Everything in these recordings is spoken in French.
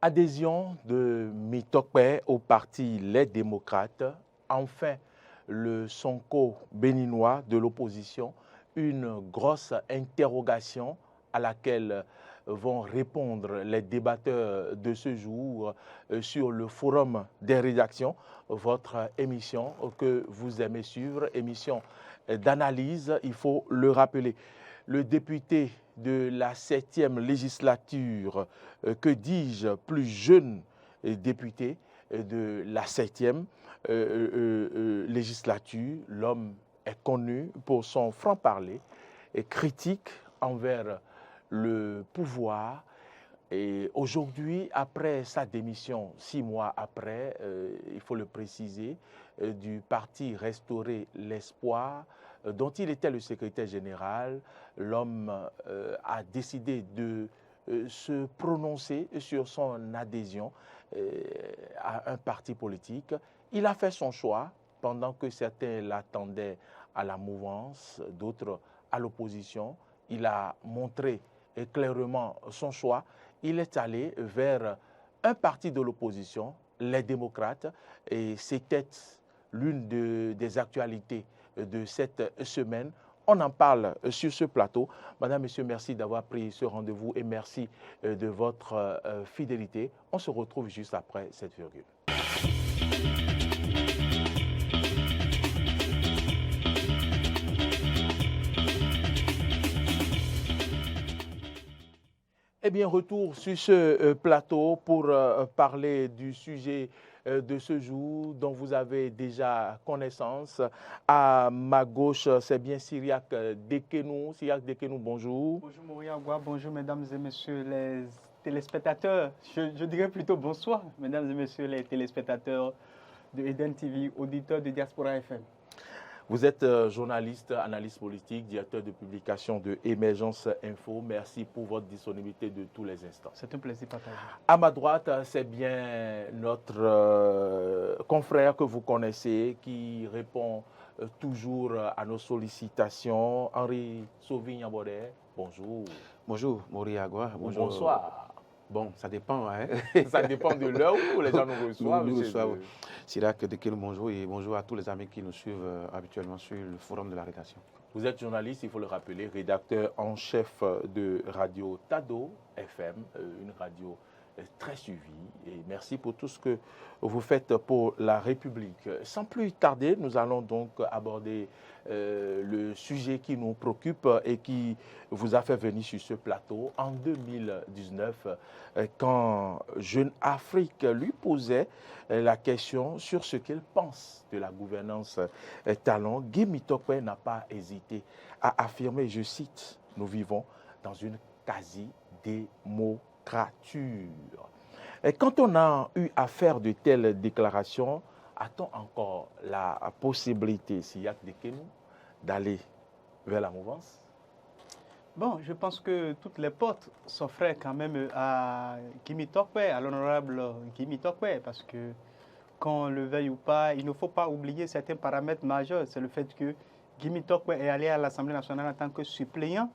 Adhésion de Mitokpe au parti Les Démocrates. Enfin, le Sonko béninois de l'opposition, une grosse interrogation à laquelle vont répondre les débatteurs de ce jour sur le forum des rédactions, votre émission que vous aimez suivre, émission d'analyse, il faut le rappeler. Le député de la 7e législature, que dis-je, plus jeune député de la 7e législature, l'homme est connu pour son franc-parler et critique envers le pouvoir. Et aujourd'hui, après sa démission, 6 mois après, il faut le préciser, du parti Restaurer l'Espoir, dont il était le secrétaire général, l'homme a décidé de se prononcer sur son adhésion à un parti politique. Il a fait son choix pendant que certains l'attendaient à la mouvance, d'autres à l'opposition. Il a montré clairement son choix. Il est allé vers un parti de l'opposition, les démocrates, et c'était l'une des actualités de cette semaine. On en parle sur ce plateau. Madame, Monsieur, merci d'avoir pris ce rendez-vous et merci de votre fidélité. On se retrouve juste après cette virgule. Eh bien, retour sur ce plateau pour parler du sujet de ce jour dont vous avez déjà connaissance. À ma gauche, c'est bien Cyriac Dekenou. Cyriac Dekenou, bonjour. Bonjour Moriagua, bonjour mesdames et messieurs les téléspectateurs. Je dirais plutôt bonsoir, mesdames et messieurs les téléspectateurs de Eden TV, auditeurs de Diaspora FM. Vous êtes journaliste, analyste politique, directeur de publication de Émergence Info. Merci pour votre disponibilité de tous les instants. C'est un plaisir partagé. À ma droite, c'est bien notre confrère que vous connaissez qui répond toujours à nos sollicitations. Henri Sauvigne-Abodé, bonjour. Bonjour, Moriagua. Bonsoir. Bon, ça dépend. Hein? Ça dépend de l'heure où les gens nous reçoivent. Nous reçoivent. Cyriac Dekenou, bonjour et bonjour à tous les amis qui nous suivent habituellement sur le forum de la rédaction. Vous êtes journaliste, il faut le rappeler, rédacteur en chef de Radio Tado FM, une radio très suivie. Et merci pour tout ce que vous faites pour la République. Sans plus tarder, nous allons donc aborder le sujet qui nous préoccupe et qui vous a fait venir sur ce plateau en 2019, quand Jeune Afrique lui posait la question sur ce qu'elle pense de la gouvernance talent. Guy Mitokpe n'a pas hésité à affirmer, je cite, « Nous vivons dans une quasi-démocrature ». Et quand on a eu à faire de telles déclarations, a-t-on encore la possibilité, Cyriac Dekenou, d'aller vers la mouvance? Bon, je pense que toutes les portes s'offraient quand même à Guy Mitokpe, à l'honorable Guy Mitokpe, parce que qu'on le veuille ou pas, il ne faut pas oublier certains paramètres majeurs. C'est le fait que Guy Mitokpe est allé à l'Assemblée nationale en tant que suppléant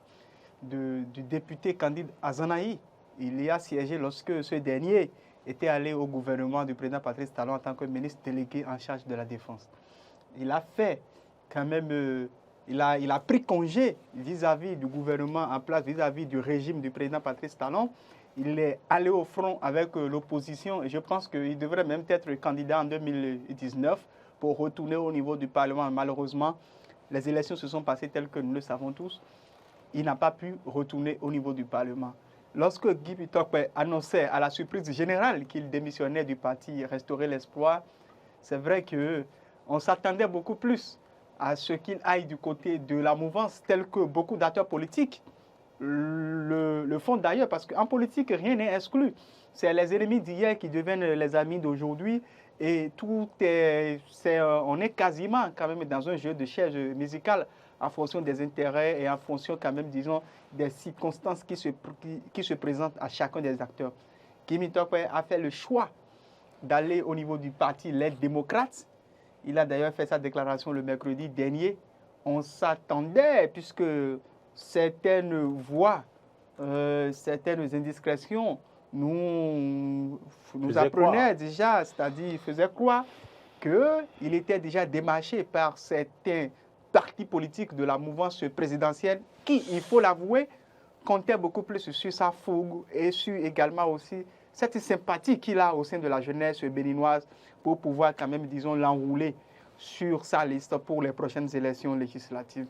du député Candide Azanaï. Il y a siégé lorsque ce dernier était allé au gouvernement du président Patrice Talon en tant que ministre délégué en charge de la Défense. Il a fait quand même, il a pris congé vis-à-vis du gouvernement en place, vis-à-vis du régime du président Patrice Talon. Il est allé au front avec l'opposition et je pense qu'il devrait même être candidat en 2019 pour retourner au niveau du Parlement. Malheureusement, les élections se sont passées telles que nous le savons tous. Il n'a pas pu retourner au niveau du Parlement. Lorsque Guy Mitokpe annonçait à la surprise générale qu'il démissionnait du parti Restaurer l'Espoir, c'est vrai qu'on s'attendait beaucoup plus à ce qu'il aille du côté de la mouvance, tel que beaucoup d'acteurs politiques le font d'ailleurs, parce qu'en politique, rien n'est exclu. C'est les ennemis d'hier qui deviennent les amis d'aujourd'hui, et on est quasiment quand même dans un jeu de chaises musicales en fonction des intérêts et en fonction quand même, disons, des circonstances qui se présentent à chacun des acteurs. Guy Mitokpe a fait le choix d'aller au niveau du parti Les Démocrates. Il a d'ailleurs fait sa déclaration le mercredi dernier. On s'attendait, puisque certaines voix, certaines indiscrétions nous apprenait déjà, c'est-à-dire il faisait croire qu'il était déjà démarché par certains partis politiques de la mouvance présidentielle qui, il faut l'avouer, comptaient beaucoup plus sur sa fougue et sur également aussi cette sympathie qu'il a au sein de la jeunesse béninoise pour pouvoir quand même, disons, l'enrouler sur sa liste pour les prochaines élections législatives.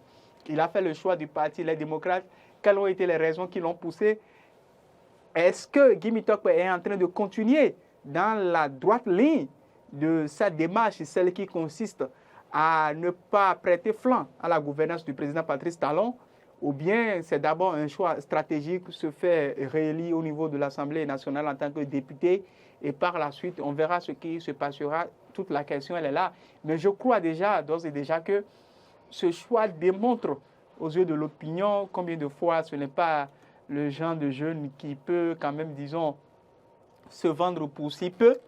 Il a fait le choix du parti Les Démocrates. Quelles ont été les raisons qui l'ont poussé? Est-ce que Guy Mitokpe est en train de continuer dans la droite ligne de sa démarche, celle qui consiste à ne pas prêter flanc à la gouvernance du président Patrice Talon, ou bien c'est d'abord un choix stratégique, se faire réélire au niveau de l'Assemblée nationale en tant que député, et par la suite, on verra ce qui se passera. Toute la question, elle est là. Mais je crois déjà, d'ores et déjà, que ce choix démontre aux yeux de l'opinion combien de fois ce n'est pas le genre de jeune qui peut quand même, disons, se vendre pour si peu,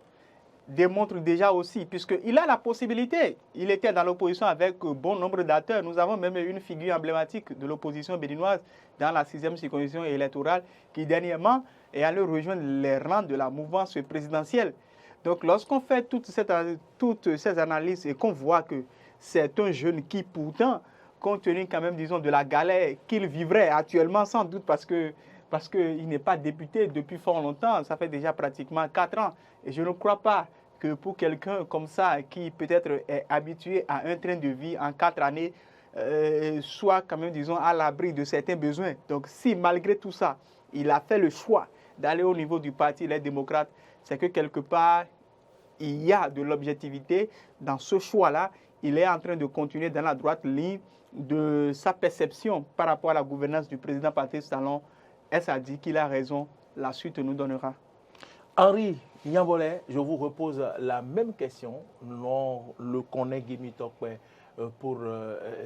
démontre déjà aussi, puisqu'il a la possibilité. Il était dans l'opposition avec bon nombre d'acteurs. Nous avons même une figure emblématique de l'opposition béninoise dans la 6e circonscription électorale qui, dernièrement, est allé rejoindre les rangs de la mouvance présidentielle. Donc, lorsqu'on fait toutes ces analyses et qu'on voit que c'est un jeune qui, pourtant, compte tenu quand même, disons, de la galère qu'il vivrait actuellement, sans doute parce qu'il n'est pas député depuis fort longtemps, ça fait déjà pratiquement 4 ans. Et je ne crois pas que pour quelqu'un comme ça, qui peut-être est habitué à un train de vie en 4 années, soit quand même, disons, à l'abri de certains besoins. Donc, si malgré tout ça, il a fait le choix d'aller au niveau du parti Les Démocrates, c'est que quelque part, il y a de l'objectivité dans ce choix-là. Il est en train de continuer dans la droite ligne de sa perception par rapport à la gouvernance du président Patrice Talon. Est-ce à dire qu'il a raison? La suite nous donnera. Henri Niambolé, je vous repose la même question. On le connaît, Guy Mitokpe, pour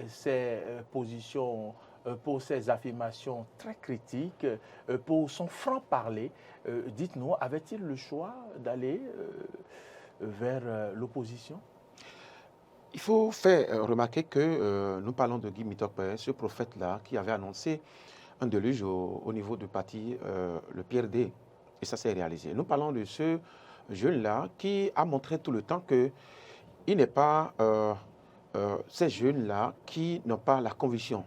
ses positions, pour ses affirmations très critiques, pour son franc-parler. Dites-nous, avait-il le choix d'aller vers l'opposition? Il faut faire remarquer que nous parlons de Guy Mitokpe, ce prophète-là qui avait annoncé un déluge au niveau du parti, le PRD. Et ça s'est réalisé. Nous parlons de ce jeune-là qui a montré tout le temps qu'il n'est pas ces jeunes-là qui n'ont pas la conviction.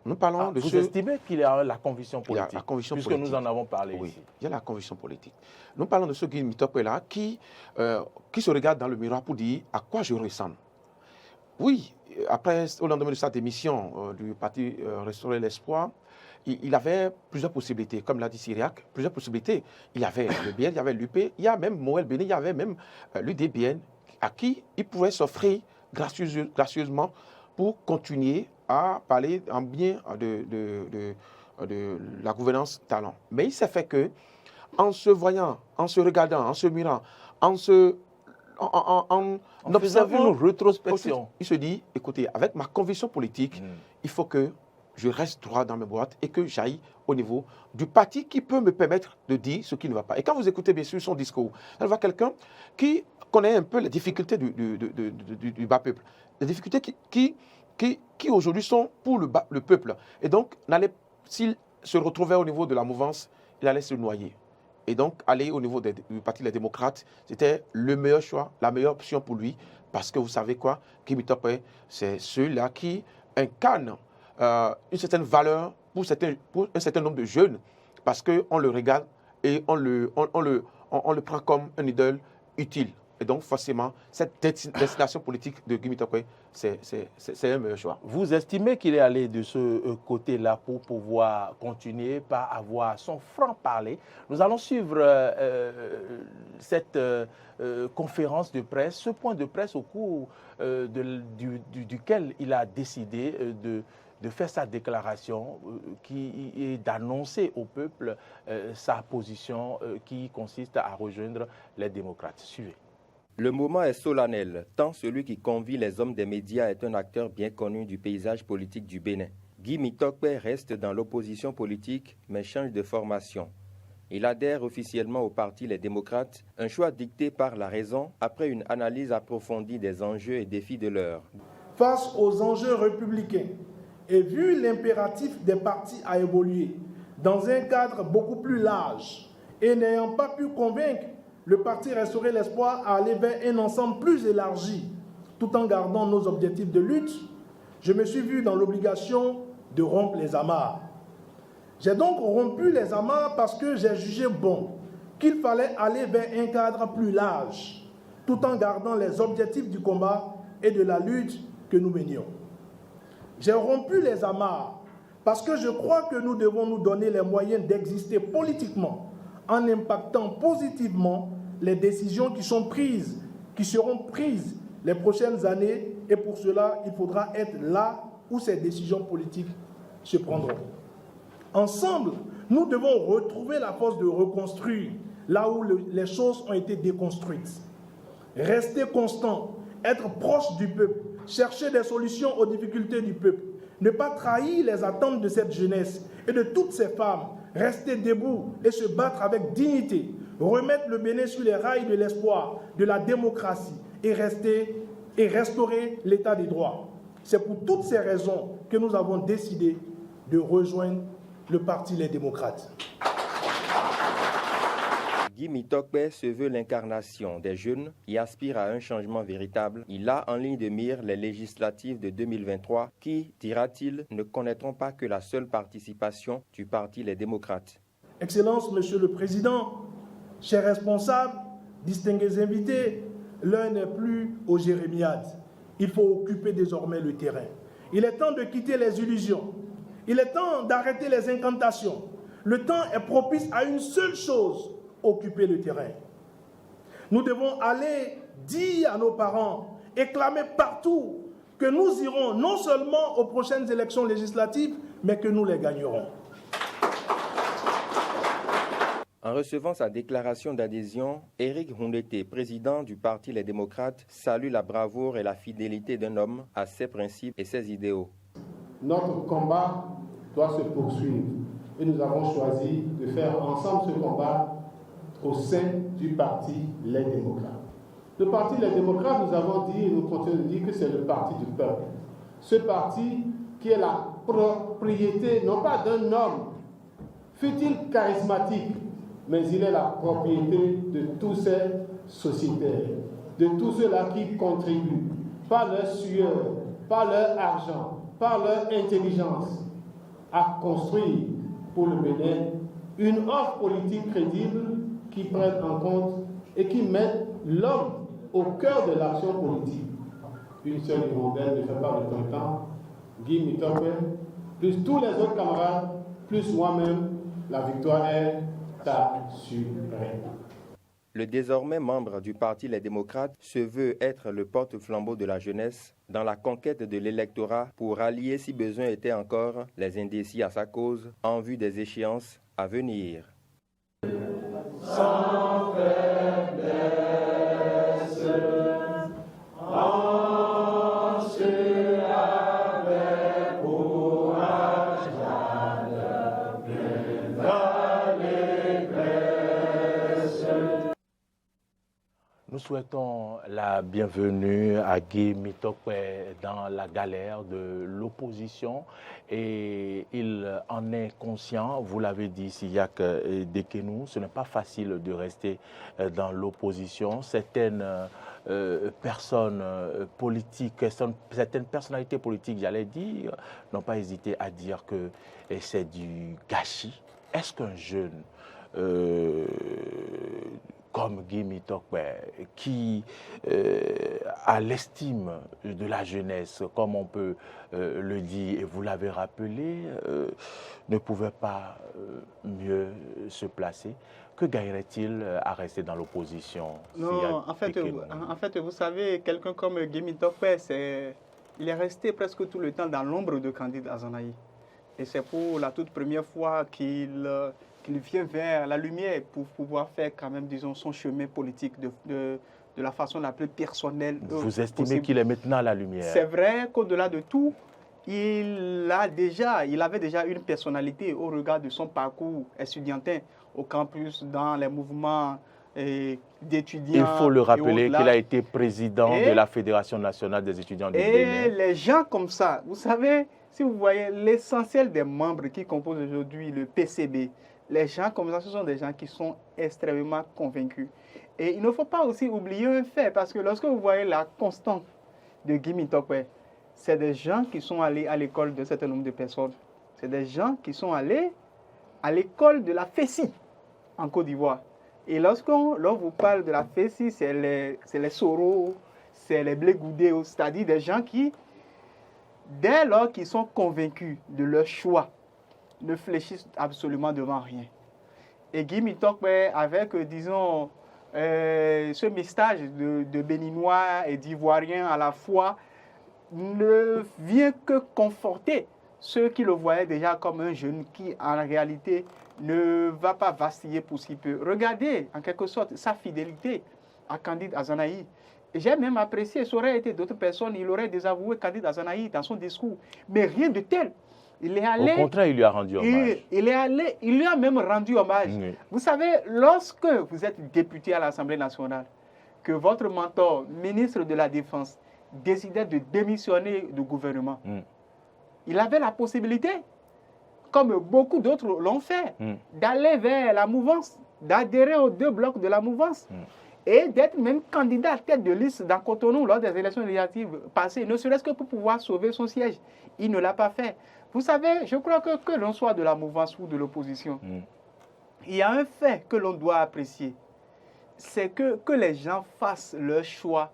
Nous parlons de vous estimez qu'il a la conviction politique? Il y a la conviction puisque politique. Nous en avons parlé oui, ici. Il y a la conviction politique. Nous parlons de ce Guy Mitokpe-là qui se regarde dans le miroir pour dire à quoi je ressemble. Oui, après, au lendemain de sa démission du parti Restaurer l'Espoir, il avait plusieurs possibilités, comme l'a dit Syriac, plusieurs possibilités. Il y avait le BN, il y avait l'UP, il y a même Moël Béni, il y avait même l'UDBN, à qui il pouvait s'offrir gracieusement pour continuer à parler en bien de la gouvernance Talon. Mais il s'est fait que, en se voyant, en se regardant, en se mirant, en observant une rétrospection, il se dit, écoutez, avec ma conviction politique, il faut que je reste droit dans mes boîtes et que j'aille au niveau du parti qui peut me permettre de dire ce qui ne va pas. Et quand vous écoutez bien sûr son discours, elle voit quelqu'un qui connaît un peu les difficultés du bas peuple. Les difficultés qui aujourd'hui sont pour le peuple. Et donc, s'il se retrouvait au niveau de la mouvance, il allait se noyer. Et donc, aller au niveau du parti Les Démocrates, c'était le meilleur choix, la meilleure option pour lui. Parce que vous savez quoi, Guy Mitokpe, c'est ceux-là qui incarnent une certaine valeur pour un certain nombre de jeunes, parce qu'on le regarde et on le prend comme un idole utile. Et donc, forcément, cette destination politique de Guy Mitokpe, c'est un meilleur choix. Vous estimez qu'il est allé de ce côté-là pour pouvoir continuer par avoir son franc-parler? Nous allons suivre cette conférence de presse, ce point de presse au cours duquel il a décidé de faire sa déclaration qui est d'annoncer au peuple sa position qui consiste à rejoindre les démocrates. Suivez. Le moment est solennel, tant celui qui convie les hommes des médias est un acteur bien connu du paysage politique du Bénin. Guy Mitokpe reste dans l'opposition politique, mais change de formation. Il adhère officiellement au parti Les Démocrates, un choix dicté par la raison après une analyse approfondie des enjeux et défis de l'heure. Face aux enjeux républicains, et vu l'impératif des partis à évoluer dans un cadre beaucoup plus large et n'ayant pas pu convaincre le parti Restaurer l'Espoir à aller vers un ensemble plus élargi, tout en gardant nos objectifs de lutte, je me suis vu dans l'obligation de rompre les amarres. J'ai donc rompu les amarres parce que j'ai jugé bon qu'il fallait aller vers un cadre plus large, tout en gardant les objectifs du combat et de la lutte que nous menions. J'ai rompu les amarres parce que je crois que nous devons nous donner les moyens d'exister politiquement en impactant positivement les décisions qui seront prises les prochaines années, et pour cela, il faudra être là où ces décisions politiques se prendront. Ensemble, nous devons retrouver la force de reconstruire là où les choses ont été déconstruites. Rester constant, être proche du peuple, chercher des solutions aux difficultés du peuple, ne pas trahir les attentes de cette jeunesse et de toutes ces femmes, rester debout et se battre avec dignité, remettre le Bénin sur les rails de l'espoir, de la démocratie et restaurer l'état des droits. C'est pour toutes ces raisons que nous avons décidé de rejoindre le Parti Les Démocrates. Guy Mitokpe se veut l'incarnation des jeunes et aspire à un changement véritable. Il a en ligne de mire les législatives de 2023 qui, dira-t-il, ne connaîtront pas que la seule participation du Parti Les Démocrates. Excellences, Monsieur le Président, chers responsables, distingués invités, l'heure n'est plus aux jérémiades. Il faut occuper désormais le terrain. Il est temps de quitter les illusions. Il est temps d'arrêter les incantations. Le temps est propice à une seule chose: occuper le terrain. Nous devons aller dire à nos parents et clamer partout que nous irons non seulement aux prochaines élections législatives, mais que nous les gagnerons. En recevant sa déclaration d'adhésion, Éric Houndété, président du Parti Les Démocrates, salue la bravoure et la fidélité d'un homme à ses principes et ses idéaux. Notre combat doit se poursuivre et nous avons choisi de faire ensemble ce combat au sein du Parti Les Démocrates. Le Parti Les Démocrates, nous avons dit et nous continuons de dire que c'est le parti du peuple. Ce parti qui est la propriété, non pas d'un homme, fut-il charismatique, mais il est la propriété de tous ces sociétaires, de tous ceux-là qui contribuent, par leur sueur, par leur argent, par leur intelligence, à construire pour le Bénin une offre politique crédible qui prenne en compte et qui mette l'homme au cœur de l'action politique. Une seule hirondelle ne fait pas le printemps. Guy Mitokpe, plus tous les autres camarades, plus moi-même, la victoire est assurée. Le désormais membre du Parti Les Démocrates se veut être le porte-flambeau de la jeunesse dans la conquête de l'électorat pour rallier, si besoin était encore, les indécis à sa cause en vue des échéances à venir. Sans faiblesse, marche avec courage dans l'allégresse. Nous souhaitons la bienvenue à Guy Mitokpe dans la galère de l'opposition et il en est conscient, vous l'avez dit, Siyak Dekenou, ce n'est pas facile de rester dans l'opposition. Certaines personnes politiques, certaines personnalités politiques, j'allais dire, n'ont pas hésité à dire que c'est du gâchis. Est-ce qu'un jeune comme Guy Mitokpe, qui a l'estime de la jeunesse, comme on peut le dire, et vous l'avez rappelé, ne pouvait pas mieux se placer? Que gagnerait-il à rester dans l'opposition? Non, en fait, vous savez, quelqu'un comme Guy Mitokpe, il est resté presque tout le temps dans l'ombre de Candide Azanaï. Et c'est pour la toute première fois qu'il vient vers la lumière pour pouvoir faire quand même, disons, son chemin politique de la façon la plus personnelle. Vous estimez qu'il est maintenant à la lumière? C'est vrai qu'au-delà de tout, il avait déjà une personnalité au regard de son parcours estudiantin au campus, dans les mouvements d'étudiants. Il faut le rappeler qu'il a été président de la Fédération nationale des étudiants du Bénin. Et les gens comme ça, vous savez, si vous voyez l'essentiel des membres qui composent aujourd'hui le PCB, les gens comme ça, ce sont des gens qui sont extrêmement convaincus. Et il ne faut pas aussi oublier un fait, parce que lorsque vous voyez la constante de Guy Mitokwe, c'est des gens qui sont allés à l'école d'un certain nombre de personnes. C'est des gens qui sont allés à l'école de la FESI en Côte d'Ivoire. Et lorsqu'on vous parle de la FESI, c'est les Soro, c'est les Blé Goudé, c'est-à-dire des gens qui, dès lors qu'ils sont convaincus de leur choix, ne fléchissent absolument devant rien. Et Guy Mitokwe, avec, disons, ce mixage de Béninois et d'Ivoiriens à la fois, ne vient que conforter ceux qui le voyaient déjà comme un jeune qui, en réalité, ne va pas vaciller pour si peu. Regardez, en quelque sorte, sa fidélité à Candide Azanaï. J'ai même apprécié, ça aurait été d'autres personnes, il aurait désavoué Candide Azanaï dans son discours. Mais rien de tel. Il est allé, au contraire, il lui a rendu hommage. Il lui a même rendu hommage. Oui. Vous savez, lorsque vous êtes député à l'Assemblée nationale, que votre mentor, ministre de la Défense, décidait de démissionner du gouvernement, il avait la possibilité, comme beaucoup d'autres l'ont fait, d'aller vers la mouvance, d'adhérer aux 2 blocs de la mouvance et d'être même candidat à tête de liste dans Cotonou lors des élections législatives passées, ne serait-ce que pour pouvoir sauver son siège. Il ne l'a pas fait. Vous savez, je crois que l'on soit de la mouvance ou de l'opposition, il y a un fait que l'on doit apprécier, c'est que les gens fassent leur choix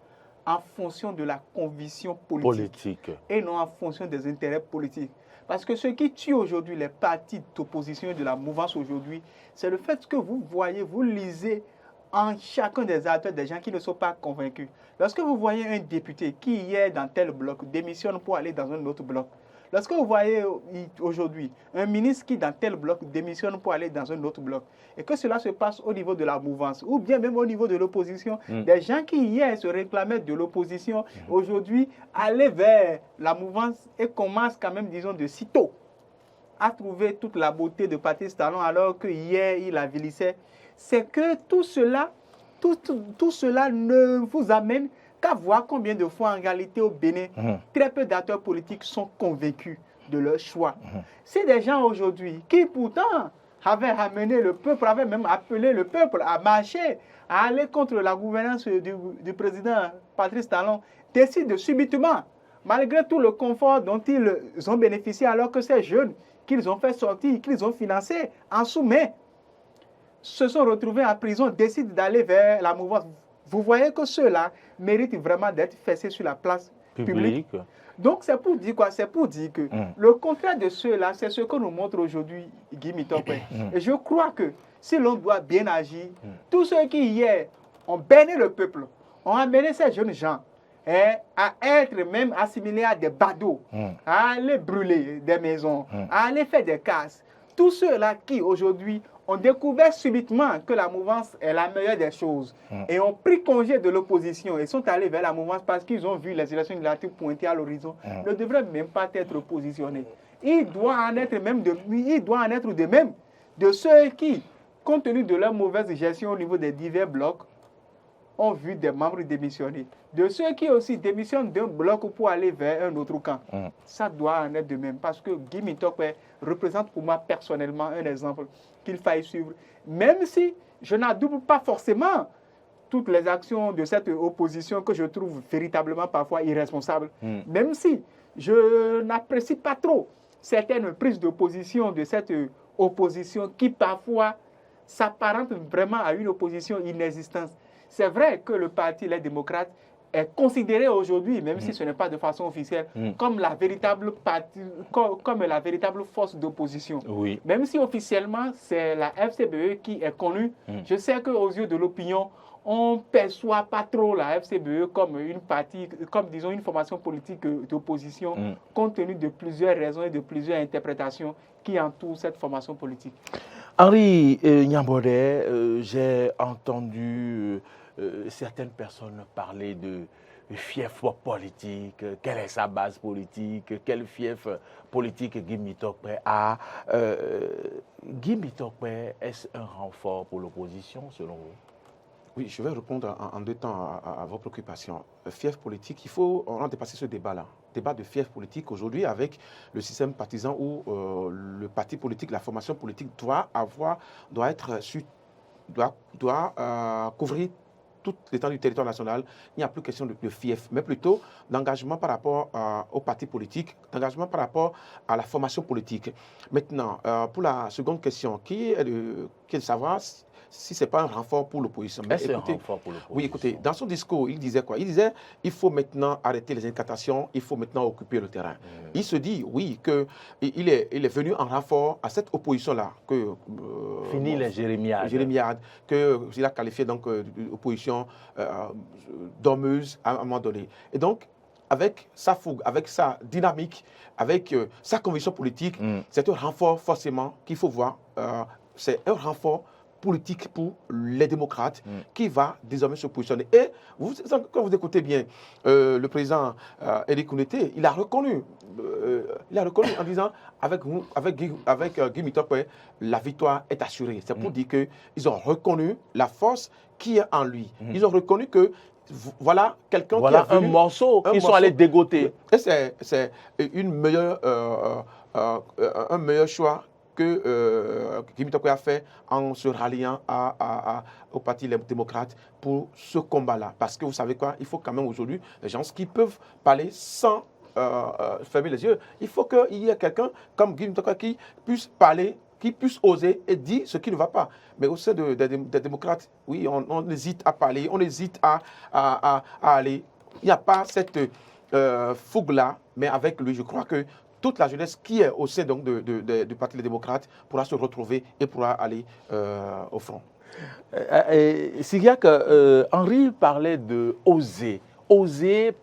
en fonction de la conviction politique et non en fonction des intérêts politiques. Parce que ce qui tue aujourd'hui les partis d'opposition et de la mouvance aujourd'hui, c'est le fait que vous voyez, vous lisez en chacun des acteurs des gens qui ne sont pas convaincus. Lorsque vous voyez un député qui hier dans tel bloc démissionne pour aller dans un autre bloc, lorsque vous voyez aujourd'hui un ministre qui dans tel bloc démissionne pour aller dans un autre bloc, et que cela se passe au niveau de la mouvance, ou bien même au niveau de l'opposition, des gens qui hier se réclamaient de l'opposition, aujourd'hui allaient vers la mouvance et commencent quand même, disons, de sitôt à trouver toute la beauté de Patrice Talon alors que hier il la vilissait. C'est que tout cela ne vous amène qu'à voir combien de fois en réalité au Bénin, très peu d'acteurs politiques sont convaincus de leur choix. C'est des gens aujourd'hui qui pourtant avaient amené le peuple, avaient même appelé le peuple à marcher, à aller contre la gouvernance du président Patrice Talon, décident subitement, malgré tout le confort dont ils ont bénéficié alors que ces jeunes qu'ils ont fait sortir, qu'ils ont financés en sous-main, se sont retrouvés en prison, décident d'aller vers la mouvance. Vous voyez que ceux-là méritent vraiment d'être fessés sur la place publique. Donc c'est pour dire quoi? C'est pour dire que le contraire de ceux-là, c'est ce que nous montre aujourd'hui Guy Mitokwe. Et je crois que si l'on doit bien agir, tous ceux qui hier ont berné le peuple, ont amené ces jeunes gens à être même assimilés à des badauds, à aller brûler des maisons, à aller faire des casses. Tous ceux-là qui aujourd'hui ont découvert subitement que la mouvance est la meilleure des choses et ont pris congé de l'opposition et sont allés vers la mouvance parce qu'ils ont vu les élections législatives pointer à l'horizon, ne devraient même pas être positionnés. Il doit en être de même de ceux qui, compte tenu de leur mauvaise gestion au niveau des divers blocs, ont vu des membres démissionner. De ceux qui aussi démissionnent d'un bloc pour aller vers un autre camp. Ça doit en être de même parce que Guy Mitokwe représente pour moi personnellement un exemple qu'il faille suivre. Même si je n'adoube pas forcément toutes les actions de cette opposition que je trouve véritablement parfois irresponsables. Même si je n'apprécie pas trop certaines prises de position de cette opposition qui parfois s'apparente vraiment à une opposition inexistante. C'est vrai que le parti Les Démocrates est considéré aujourd'hui, même si ce n'est pas de façon officielle, comme la véritable force d'opposition. Oui. Même si officiellement, c'est la FCBE qui est connue, je sais qu'aux yeux de l'opinion, on ne perçoit pas trop la FCBE comme une partie, comme disons une formation politique d'opposition, compte tenu de plusieurs raisons et de plusieurs interprétations qui entourent cette formation politique. Henri Niambodé, j'ai entendu certaines personnes parler de fief politique, quelle est sa base politique, quel fief politique Guy Mitokwe a. Guy Mitokwe, est-ce un renfort pour l'opposition selon vous? Oui, je vais répondre en 2 temps à vos préoccupations. Fief politique, il faut en dépasser ce débat-là. débat de fief politique aujourd'hui avec le système partisan où le parti politique, la formation politique doit couvrir toute l'étendue du territoire national. Il n'y a plus question de fief, mais plutôt d'engagement par rapport au parti politique, d'engagement par rapport à la formation politique. Maintenant, pour la seconde question, qui est de savoir si ce n'est pas un renfort pour l'opposition. Est-ce un renfort pour l'opposition? Oui, écoutez, dans son discours, il disait quoi? Il disait, il faut maintenant arrêter les incantations, il faut maintenant occuper le terrain. Il se dit, oui, qu'il est venu en renfort à cette opposition-là. Fini les jérémiades. Jérémiades, qu'il a qualifié d'opposition dormeuse à un moment donné. Et donc, avec sa fougue, avec sa dynamique, avec sa conviction politique, c'est un renfort forcément qu'il faut voir. C'est un renfort politique pour les démocrates qui va désormais se positionner. Et quand vous écoutez bien le président Éric Kounété, il a reconnu en disant avec Guy Mitokwe, la victoire est assurée. C'est pour dire qu'ils ont reconnu la force qui est en lui. Ils ont reconnu que voilà quelqu'un qui a venu, un morceau qu'ils sont allés dégoter. Et c'est un meilleur choix que Guy Mitokwe a fait en se ralliant au Parti démocrate pour ce combat-là. Parce que vous savez quoi, il faut quand même aujourd'hui des gens qui peuvent parler sans fermer les yeux. Il faut qu'il y ait quelqu'un comme Guy Mitokwe qui puisse parler, qui puisse oser et dire ce qui ne va pas. Mais au sein des démocrates, oui, on hésite à parler, on hésite à aller. Il n'y a pas cette fougue-là, mais avec lui, je crois que toute la jeunesse qui est au sein donc, du Parti des démocrates pourra se retrouver et pourra aller au front. Sigiac, Henri parlait de oser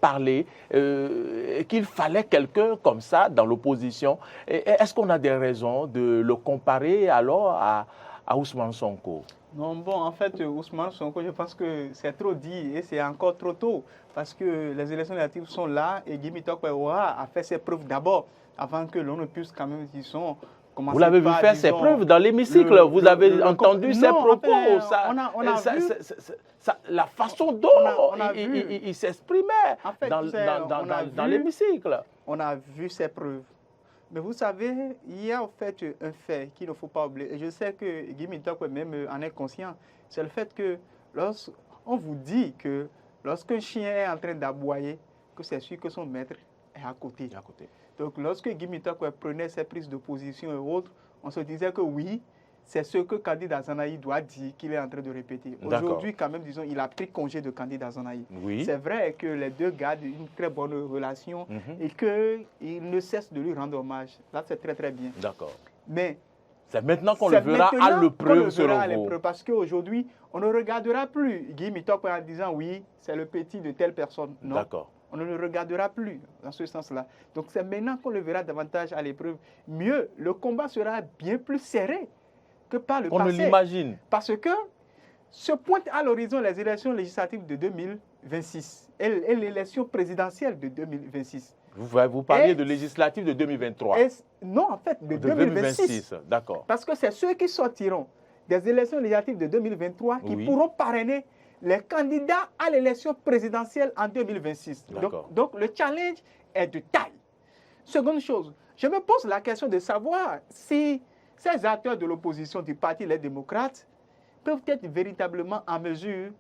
parler, qu'il fallait quelqu'un comme ça dans l'opposition. Est-ce qu'on a des raisons de le comparer alors à Ousmane Sonko? Non, bon, en fait, Ousmane Sonko, je pense que c'est trop dit et c'est encore trop tôt parce que les élections législatives sont là et Guy Mitokwe a fait ses preuves d'abord avant que l'on ne puisse quand même, disons, commencer. Vous l'avez vu faire ses preuves dans l'hémicycle, vous avez entendu ses propos, la façon dont il s'exprimait dans l'hémicycle. On a vu ses preuves. Mais vous savez, il y a en fait un fait qu'il ne faut pas oublier. Et je sais que Guy Mitokwe même en est conscient. C'est le fait que lorsqu'on vous dit que lorsqu'un chien est en train d'aboyer, que c'est sûr que son maître est à côté. Donc lorsque Guy Mitokwe prenait ses prises de position et autres, on se disait que oui, c'est ce que Kandid Azanaï doit dire qu'il est en train de répéter. Aujourd'hui, quand même, disons, il a pris congé de Kandid Azanaï. Oui. C'est vrai que les deux gardent une très bonne relation et qu'il ne cesse de lui rendre hommage. Là, c'est très, très bien. D'accord. Mais c'est maintenant qu'on le verra à l'épreuve, selon vous. Parce qu'aujourd'hui, on ne regardera plus Guy Mitokwe en disant oui, c'est le petit de telle personne. Non. D'accord. On ne le regardera plus dans ce sens-là. Donc, c'est maintenant qu'on le verra davantage à l'épreuve. Mieux, le combat sera bien plus serré que par le passé. On ne l'imagine. Parce que se pointent à l'horizon les élections législatives de 2026 et l'élection présidentielle de 2026. Vous parliez de législatives de 2023. Non, en fait, de 2026. D'accord. Parce que c'est ceux qui sortiront des élections législatives de 2023 qui pourront parrainer les candidats à l'élection présidentielle en 2026. Donc, le challenge est de taille. Seconde chose, je me pose la question de savoir si ces acteurs de l'opposition du Parti Les Démocrates peuvent être véritablement en mesure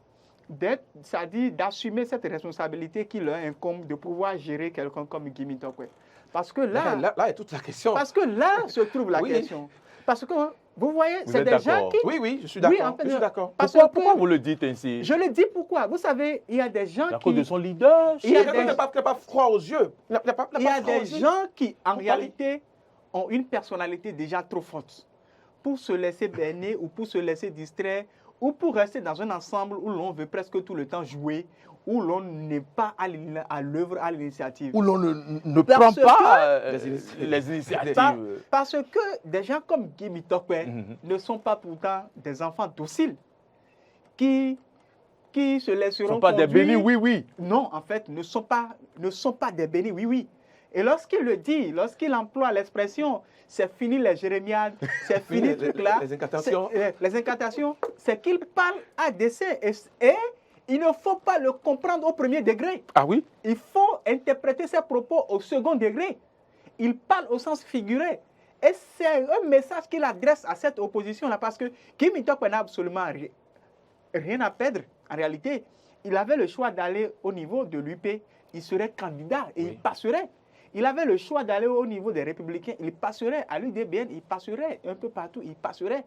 c'est-à-dire d'assumer cette responsabilité qui leur incombe de pouvoir gérer quelqu'un comme Guy Mitokwe. Parce que là est toute la question. Parce que là se trouve la question. Parce que vous voyez, c'est des gens qui... Oui, je suis d'accord. Oui, en fait, je suis d'accord. Pourquoi vous le dites ainsi? Je le dis pourquoi. Vous savez, il y a des gens à cause de son leader. Il n'y a pas froid aux yeux. Il y a des gens qui, en réalité, ont une personnalité déjà trop forte pour se laisser berner ou pour se laisser distraire ou pour rester dans un ensemble où l'on veut presque tout le temps jouer, où l'on n'est pas à l'œuvre, à l'initiative. Où l'on ne prend pas les initiatives. Parce que des gens comme Guy Mitokwe ne sont pas pourtant des enfants dociles qui se laisseront ne sont pas des bénis oui-oui. Non, en fait, ne sont pas des bénis oui-oui. Et lorsqu'il le dit, lorsqu'il emploie l'expression « c'est fini les jérémiades, c'est fini le truc là », les incantations, c'est qu'il parle à dessein et il ne faut pas le comprendre au premier degré. Ah oui? Il faut interpréter ses propos au second degré. Il parle au sens figuré. Et c'est un message qu'il adresse à cette opposition-là parce que Guy Mitokwe n'a absolument rien à perdre. En réalité, il avait le choix d'aller au niveau de l'UP, il serait candidat et il passerait. Il avait le choix d'aller au niveau des Républicains, il passerait. À l'UDBN, il passerait. Un peu partout, il passerait.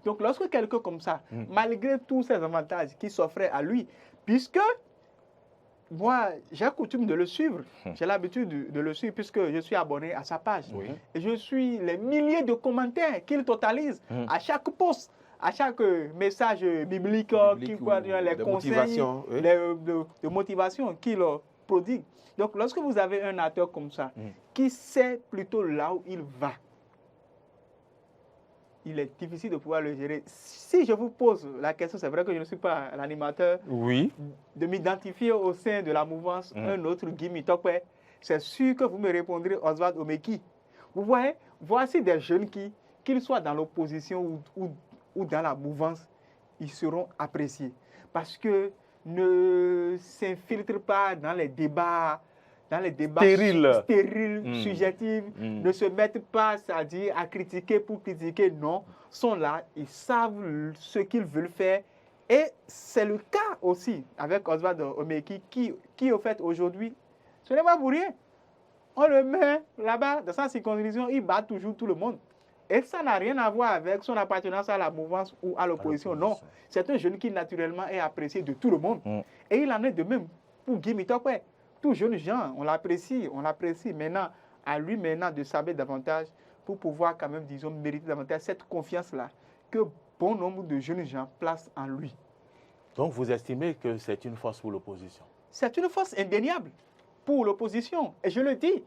Donc, lorsque quelqu'un comme ça, malgré tous ces avantages qui s'offraient à lui, puisque moi, j'ai coutume de le suivre, j'ai l'habitude de le suivre puisque je suis abonné à sa page. Et je suis les milliers de commentaires qu'il totalise à chaque post, à chaque message biblique les conseils de motivation qu'il prodigue. Donc, lorsque vous avez un acteur comme ça, qui sait plutôt là où il va, il est difficile de pouvoir le gérer. Si je vous pose la question, c'est vrai que je ne suis pas l'animateur, de m'identifier au sein de la mouvance un autre Guy Mitokwe, c'est sûr que vous me répondrez Oswald Omeki. Vous voyez, voici des jeunes qui, qu'ils soient dans l'opposition ou dans la mouvance, ils seront appréciés. Parce que ne s'infiltrent pas dans les débats stériles, subjectifs, ne se mettent pas, c'est-à-dire à critiquer pour critiquer, non, sont là, ils savent ce qu'ils veulent faire. Et c'est le cas aussi avec Oswald Omeki qui au fait, aujourd'hui, ce n'est pas pour rien. On le met là-bas, dans sa circonscription, il bat toujours tout le monde. Et ça n'a rien à voir avec son appartenance à la mouvance ou à l'opposition. Non, c'est un jeune qui naturellement est apprécié de tout le monde. Et il en est de même pour Guy Mitokwe. Tout jeune gens, on l'apprécie. Maintenant, à lui maintenant de savoir davantage pour pouvoir quand même, disons, mériter davantage cette confiance-là que bon nombre de jeunes gens placent en lui. Donc vous estimez que c'est une force pour l'opposition? C'est une force indéniable pour l'opposition. Et je le dis,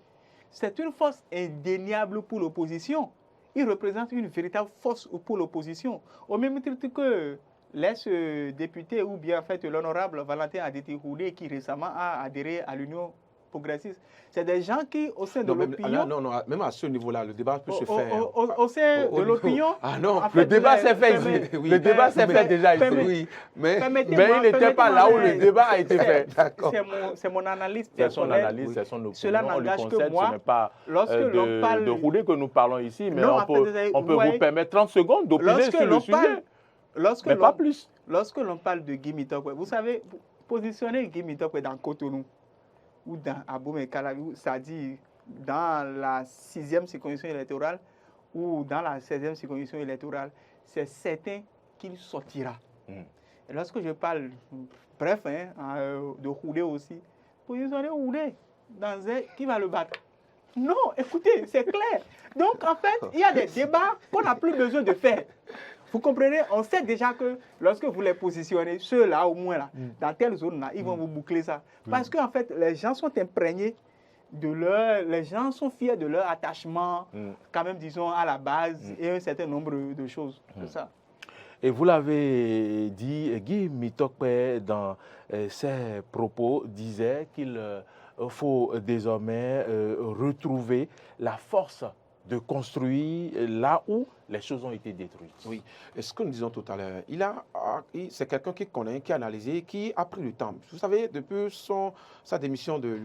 c'est une force indéniable pour l'opposition. Il représente une véritable force pour l'opposition. Au même titre que l'ex-député ou bien en fait l'honorable Valentin Adéti-Houlé qui récemment a adhéré à l'Union progressiste. C'est des gens qui, au sein de l'opinion... Non, même à ce niveau-là, le débat peut se faire. Au sein de l'opinion... Ah non, le débat s'est fait ici. Le débat s'est fait déjà ici. Mais il n'était pas là où le débat a été fait. C'est mon analyse. C'est son analyse, c'est son opinion. Cela n'engage que moi. Ce n'est pas de Houlé que nous parlons ici, mais on peut vous permettre 30 secondes d'opiner sur le sujet. Mais pas plus. Lorsque l'on parle de Guy Mitokwe, vous savez, positionner Guy Mitokwe dans Cotonou ou dans Aboumé-Kala, c'est-à-dire dans la 6e circonscription électorale ou dans la 16e circonscription électorale, c'est certain qu'il sortira. Et lorsque je parle, bref, de Houlé aussi, positionner Houlé dans qui va le battre? Non, écoutez, c'est clair. Donc, en fait, il y a des débats qu'on n'a plus besoin de faire. Vous comprenez? On sait déjà que lorsque vous les positionnez, ceux-là, au moins, là, dans telle zone-là, ils vont vous boucler ça. Parce qu'en fait, les gens sont imprégnés les gens sont fiers de leur attachement, quand même, disons, à la base et un certain nombre de choses. C'est ça. Et vous l'avez dit, Guy Mitokwe, dans ses propos, disait qu'il faut désormais retrouver la force de construire là où les choses ont été détruites. Oui, et ce que nous disons tout à l'heure, c'est quelqu'un qui connaît, qui a analysé, qui a pris le temps. Vous savez, depuis sa démission du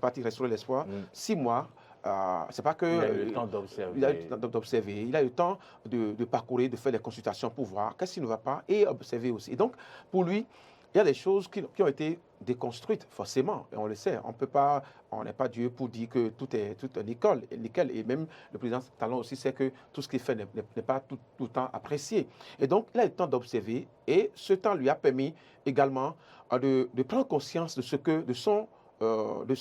parti Restaurer l'Espoir, 6 mois, c'est pas que... Il a eu le temps d'observer. Il a eu le temps d'observer, il a eu le temps de parcourir, de faire les consultations pour voir qu'est-ce qui ne va pas et observer aussi. Et donc, pour lui, il y a des choses qui ont été déconstruites, forcément, et on le sait. On n'est pas Dieu pour dire que tout est nickel. Et même le président Talon aussi sait que tout ce qu'il fait n'est pas tout le temps apprécié. Et donc, il a eu le temps d'observer, et ce temps lui a permis également de prendre conscience de ce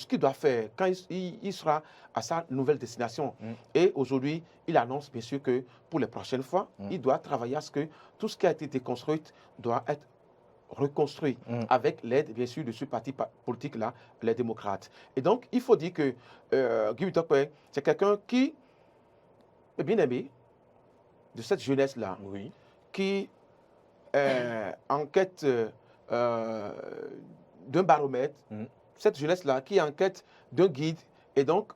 qu'il doit faire quand il sera à sa nouvelle destination. Et aujourd'hui, il annonce bien sûr que pour les prochaines fois, il doit travailler à ce que tout ce qui a été déconstruit doit être reconstruit avec l'aide, bien sûr, de ce parti politique-là, les démocrates. Et donc, il faut dire que Guy Mitokwe, c'est quelqu'un qui est bien aimé de cette jeunesse-là, qui est en quête d'un baromètre, cette jeunesse-là qui est en quête d'un guide. Et donc,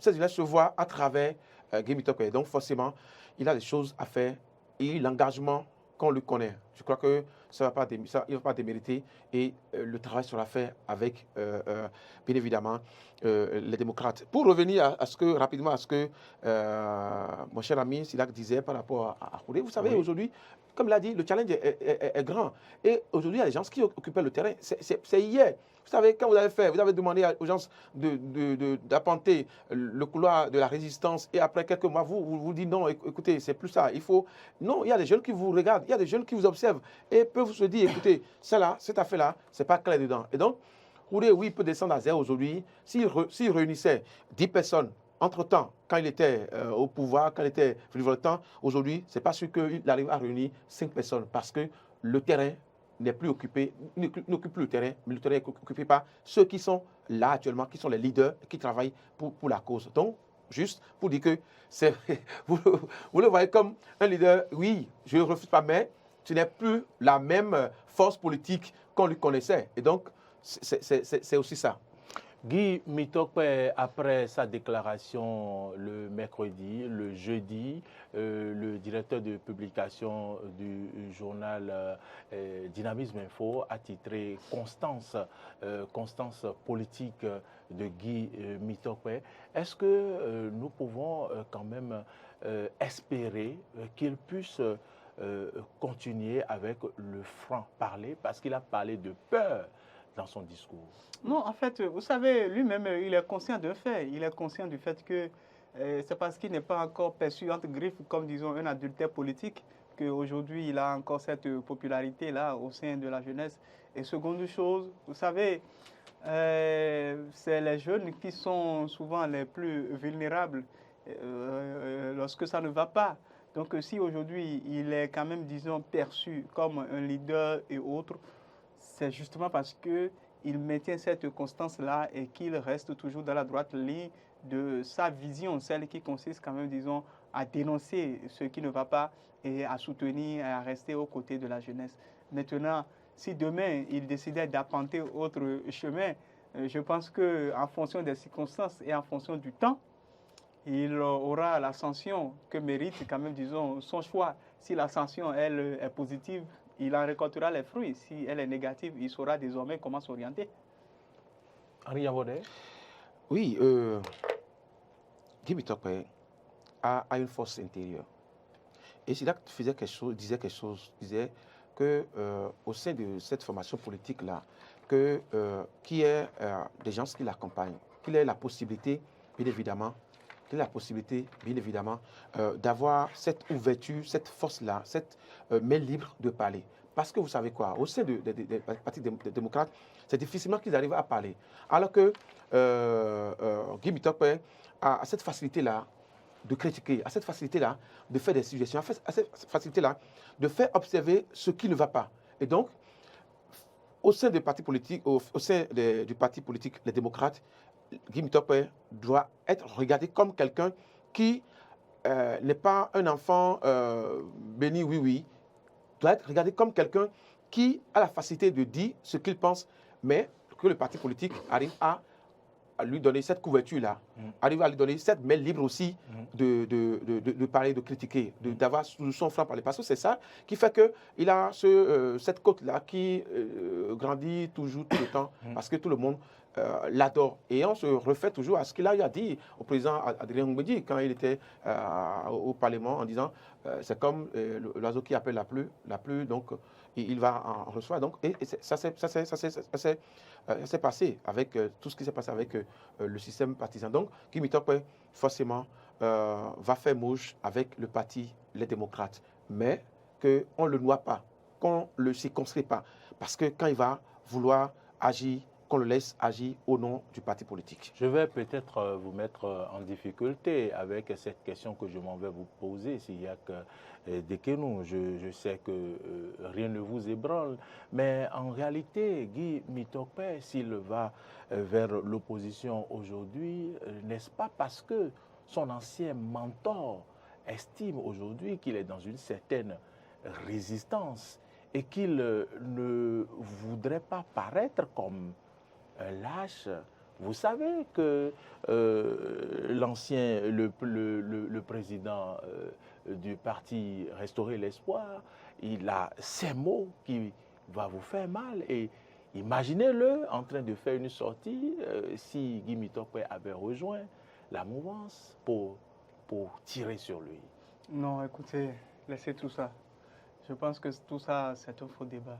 cette jeunesse se voit à travers Guy Mitokwe. Donc, forcément, il a des choses à faire et l'engagement qu'on lui connaît je crois que ça il ne va pas démériter et le travail sera fait avec, bien évidemment, les démocrates. Pour revenir rapidement à ce que mon cher ami Sidak disait par rapport à Khouré, vous savez, aujourd'hui, comme l'a dit, le challenge est grand. Et aujourd'hui, il y a des gens qui occupaient le terrain. C'est hier. Vous savez, quand vous avez demandé aux gens d'apponter le couloir de la résistance et après quelques mois, vous dites non, écoutez, c'est plus ça. Non, il y a des jeunes qui vous regardent, il y a des jeunes qui vous observent et peuvent se dire, écoutez, ça là, cette affaire-là, c'est pas clair dedans. Et donc, Khouré, oui, il peut descendre à zéro aujourd'hui. S'il réunissait 10 personnes, entre-temps, quand il était au pouvoir, quand il était temps, aujourd'hui, ce n'est pas sûr qu'il arrive à réunir 5 personnes parce que le terrain n'est plus occupé, n'occupe plus le terrain, mais le terrain n'est occupé par ceux qui sont là actuellement, qui sont les leaders, qui travaillent pour la cause. Donc, juste pour dire que vous le voyez comme un leader, oui, je ne refuse pas, mais ce n'est plus la même force politique qu'on lui connaissait. Et donc, c'est aussi ça. Guy Mitokpe, après sa déclaration le mercredi, le jeudi, le directeur de publication du journal Dynamisme Info a titré Constance politique de Guy Mitokpe. Est-ce que nous pouvons quand même espérer qu'il puisse continuer avec le franc-parler parce qu'il a parlé de peur dans son discours? Non, en fait, vous savez, lui-même, il est conscient d'un fait. Il est conscient du fait que c'est parce qu'il n'est pas encore perçu entre griffes comme, disons, un adultère politique qu'aujourd'hui, il a encore cette popularité-là au sein de la jeunesse. Et seconde chose, vous savez, c'est les jeunes qui sont souvent les plus vulnérables lorsque ça ne va pas. Donc, si aujourd'hui, il est quand même, disons, perçu comme un leader et autres, c'est justement parce qu'il maintient cette constance-là et qu'il reste toujours dans la droite ligne de sa vision, celle qui consiste quand même, disons, à dénoncer ce qui ne va pas et à soutenir et à rester aux côtés de la jeunesse. Maintenant, si demain il décidait d'apporter autre chemin, je pense qu'en fonction des circonstances et en fonction du temps, il aura la sanction que mérite quand même, disons, son choix. Si la sanction, elle, est positive, il en récoltera les fruits. Si elle est négative, il saura désormais comment s'orienter. Henri Yabodé? Oui, Guy Mitokpe a une force intérieure. Et Sidak disait disait que au sein de cette formation politique-là, qu'il y ait des gens qui l'accompagnent, qu'il ait la possibilité, bien évidemment, d'avoir cette ouverture, cette force-là, cette main libre de parler. Parce que vous savez quoi, au sein des partis démocrates, c'est difficilement qu'ils arrivent à parler. Alors que Guy Mitokpe a cette facilité-là de critiquer, a cette facilité-là de faire des suggestions, a cette facilité-là de faire observer ce qui ne va pas. Et donc, au sein des partis politiques, du parti politique, les démocrates, Guy Mitokpe doit être regardé comme quelqu'un qui n'est pas un enfant béni, oui, doit être regardé comme quelqu'un qui a la facilité de dire ce qu'il pense, mais que le parti politique arrive à lui donner cette couverture-là, arrive à lui donner cette main libre aussi de parler, de critiquer, d'avoir son franc-parler. Parce que c'est ça qui fait qu'il a cette côte-là qui grandit toujours, tout le temps, parce que tout le monde l'adore. Et on se refait toujours à ce qu'il a eu à dire au président Adrien Ngouedi quand il était au Parlement en disant c'est comme l'oiseau qui appelle la pluie, donc il va en recevoir. Donc, et ça s'est passé avec tout ce qui s'est passé avec le système partisan. Donc, Guy Mitokpe, forcément, va faire mouche avec le parti Les Démocrates, mais qu'on ne le noie pas, qu'on ne le circonscrit pas. Parce que quand il va vouloir agir, qu'on le laisse agir au nom du parti politique. Je vais peut-être vous mettre en difficulté avec cette question que je m'en vais vous poser, s'il y a que Dekenou. Je sais que rien ne vous ébranle, mais en réalité, Guy Mitokpe, s'il va vers l'opposition aujourd'hui, n'est-ce pas parce que son ancien mentor estime aujourd'hui qu'il est dans une certaine résistance et qu'il ne voudrait pas paraître comme un lâche, Vous savez que l'ancien, le président du parti Restaurer l'Espoir, il a ces mots qui vont vous faire mal. Et imaginez-le en train de faire une sortie si Guy Mitokwe avait rejoint la mouvance pour tirer sur lui. Non, écoutez, laissez tout ça. Je pense que tout ça, c'est un faux débat.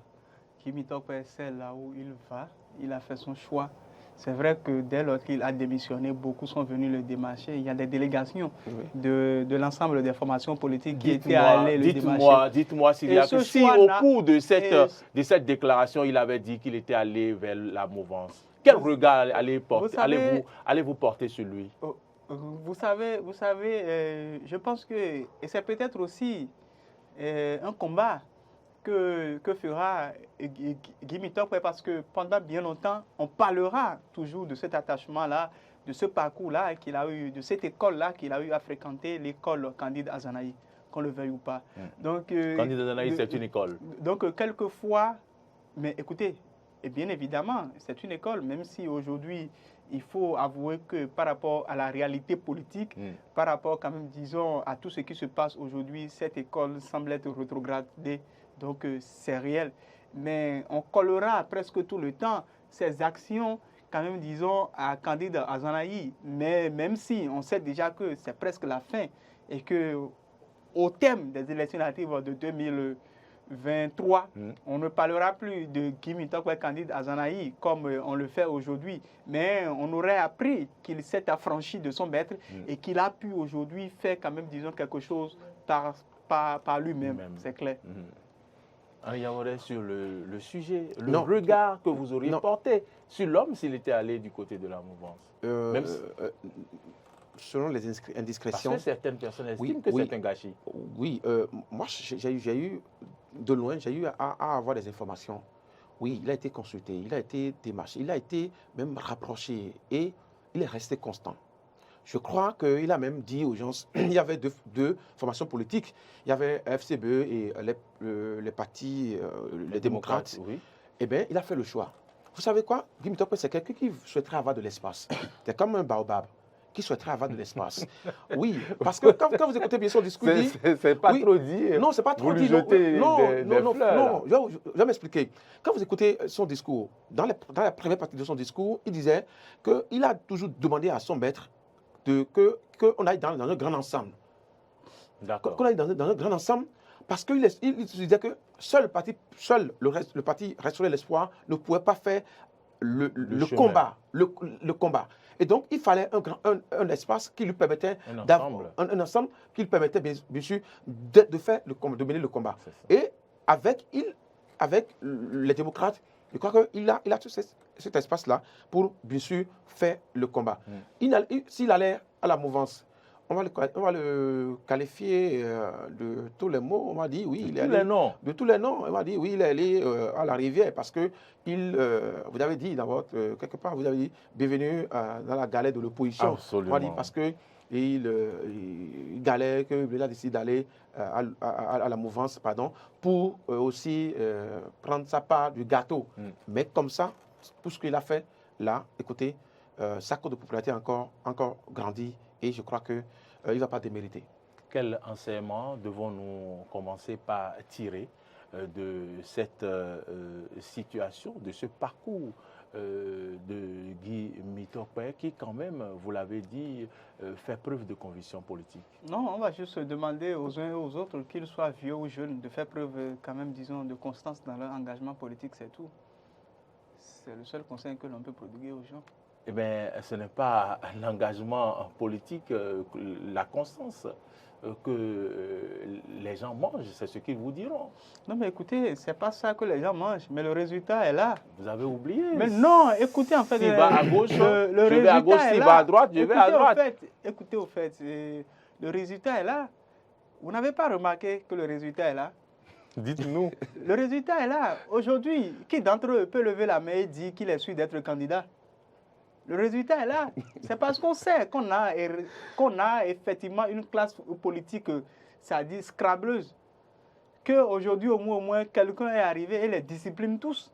Guy Mitokwe sait là où il va, il a fait son choix. C'est vrai que dès lors qu'il a démissionné, beaucoup sont venus le démarcher. Il y a des délégations de l'ensemble des formations politiques qui étaient allées le démarcher. Dites-moi s'il y a que si au cours de cette déclaration, il avait dit qu'il était allé vers la mouvance. Quel regard allez-vous porter sur lui? Vous savez, je pense que, et c'est peut-être aussi un combat que fera Guy Mitokwe, parce que pendant bien longtemps, on parlera toujours de cet attachement-là, de ce parcours-là qu'il a eu, de cette école-là qu'il a eu à fréquenter, l'école Candide Azanaï, qu'on le veuille ou pas. Donc, Candide Azanaï, c'est une école. Donc, quelquefois, mais écoutez, et bien évidemment, c'est une école, même si aujourd'hui, il faut avouer que par rapport à la réalité politique, par rapport quand même, disons, à tout ce qui se passe aujourd'hui, cette école semble être rétrogradée. Donc, c'est réel. Mais on collera presque tout le temps ces actions, quand même, disons, à Candide Azanaï. Mais même si on sait déjà que c'est presque la fin et qu'au thème des élections législatives de 2023, on ne parlera plus de Guy Mitokwe Candide Azanaï comme on le fait aujourd'hui. Mais on aurait appris qu'il s'est affranchi de son maître et qu'il a pu aujourd'hui faire quand même, disons, quelque chose par lui-même. C'est clair. Yaouré, sur le sujet, le regard que vous auriez porté sur l'homme s'il était allé du côté de la mouvance. Selon les indiscrétions. Parce que certaines personnes estiment que c'est un gâchis. Oui, moi j'ai eu de loin, j'ai eu à avoir des informations. Oui, il a été consulté, il a été démarché, il a été même rapproché et il est resté constant. Je crois qu'il a même dit aux gens, il y avait deux formations politiques, il y avait FCBE et les partis, les démocrates. Oui. Eh bien, il a fait le choix. Vous savez quoi? Guy Mitokwe, c'est quelqu'un qui souhaiterait avoir de l'espace. C'est comme un baobab qui souhaiterait avoir de l'espace. Oui, parce que quand vous écoutez bien son discours, c'est pas trop dit. Non, c'est pas trop dit. Non, je vais m'expliquer. Quand vous écoutez son discours, dans la première partie de son discours, il disait qu'il a toujours demandé à son maître qu'on aille dans un grand ensemble. D'accord. Qu'on aille dans un grand ensemble, parce qu'il disait que seul le parti Restaurer l'Espoir ne pouvait pas faire le combat. Et donc, il fallait un espace qui lui permettait d'avoir un ensemble qui lui permettait bien sûr de mener le combat. Et avec les démocrates, je crois qu'il a tout cet espace-là pour bien sûr faire le combat. S'il allait à la mouvance, on va le qualifier de tous les mots. On m'a dit oui, il est allé. De tous les noms. On m'a dit oui, il est allé à la rivière parce que vous avez dit quelque part, vous avez dit bienvenue dans la galère de l'opposition. Absolument. On m'a dit parce que il galère, qu'il a décidé d'aller à la mouvance, pour aussi prendre sa part du gâteau. Mais comme ça, pour ce qu'il a fait là, écoutez, sa cote de popularité a encore grandi. Et je crois qu'il ne va pas démériter. Quel enseignement devons-nous commencer par tirer de cette situation, de ce parcours de Guy Mitokwe qui, quand même, vous l'avez dit, fait preuve de conviction politique? Non, on va juste demander aux uns et aux autres, qu'ils soient vieux ou jeunes, de faire preuve quand même, disons, de constance dans leur engagement politique, c'est tout. C'est le seul conseil que l'on peut prodiguer aux gens. Eh bien, ce n'est pas l'engagement politique, la constance que les gens mangent, c'est ce qu'ils vous diront. Non, mais écoutez, ce n'est pas ça que les gens mangent, mais le résultat est là. Vous avez oublié. Mais non, écoutez, en fait, s'il va à gauche, le je vais à gauche, s'il va à droite, je vais à droite. Écoutez, au fait, le résultat est là. Vous n'avez pas remarqué que le résultat est là? Dites-nous. Le résultat est là. Aujourd'hui, qui d'entre eux peut lever la main et dire qu'il est sûr d'être candidat? Le résultat est là. C'est parce qu'on sait qu'on a effectivement une classe politique, c'est-à-dire scrableuse, qu'aujourd'hui, au moins, quelqu'un est arrivé et les discipline tous.